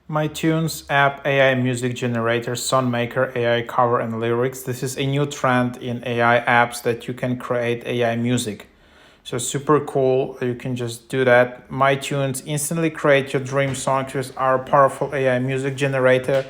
MyTunes app AI music generator, song maker, AI cover and lyrics. This is a new trend in AI apps that you can create AI music. So super cool. You can just do that. MyTunes instantly create your dream songs with our powerful AI music generator.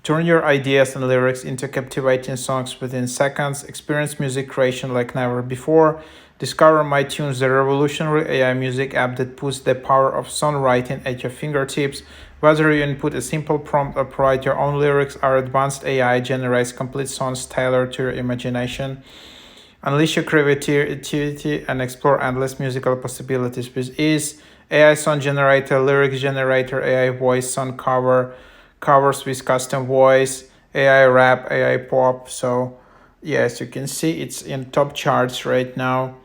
Turn your ideas and lyrics into captivating songs within seconds. Experience music creation like never before. Discover MyTunes, the revolutionary AI music app that puts the power of songwriting at your fingertips. Whether you input a simple prompt or provide your own lyrics, our advanced AI generates complete songs tailored to your imagination. Unleash your creativity and explore endless musical possibilities with ease. AI song generator, lyrics generator, AI voice song covers with custom voice, AI rap, AI pop. So yes, you can see it's in top charts right now.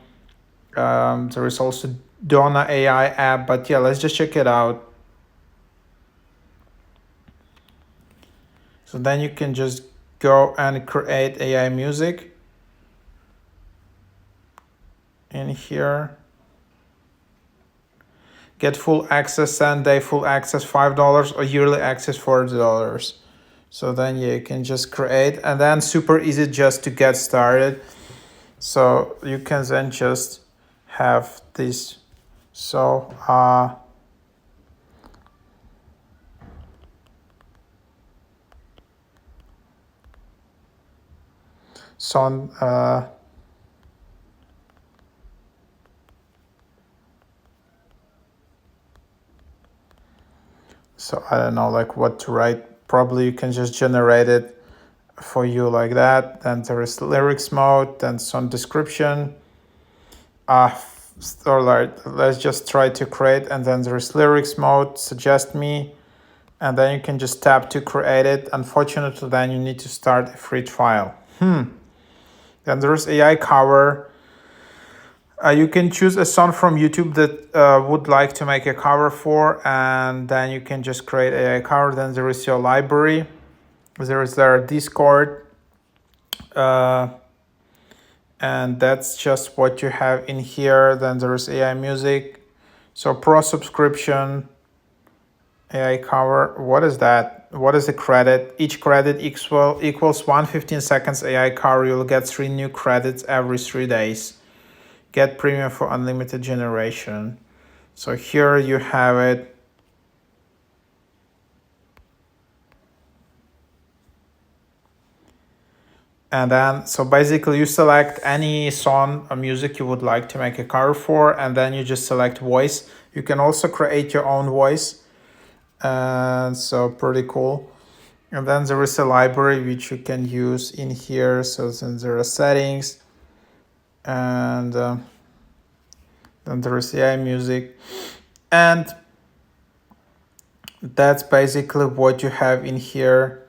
There is also Donna AI app, but yeah, let's just check it out. So then you can just go and create AI music in here. Get full access, 7-day full access, $5, or yearly access, $40. So then yeah, you can just create, and then super easy just to get started. So you can then just have this. So song so I don't know like what to write. Probably you can just generate it for you like that. Then there is lyrics mode, then song description. Or like let's just try to create, and then there is lyrics mode, suggest me, and then you can just tap to create it. Unfortunately, then you need to start a free trial. Then there is AI cover. You can choose a song from YouTube that would like to make a cover for, and then you can just create AI cover. Then there is your library. There is their Discord. And that's just what you have in here. Then there is AI music. So pro subscription, AI cover. What is that? What is the credit? Each credit equals 115 seconds AI cover. You'll get 3 new credits every 3 days. Get premium for unlimited generation. So here you have it. And then, so basically you select any song or music you would like to make a cover for, and then you just select voice. You can also create your own voice. And so pretty cool. And then there is a library which you can use in here. So then there are settings, and then there is AI music, and that's basically what you have in here.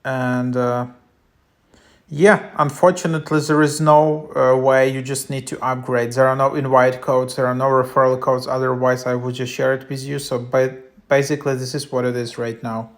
And yeah, unfortunately, there is no way. You just need to upgrade. There are no invite codes. There are no referral codes. Otherwise, I would just share it with you. So basically, this is what it is right now.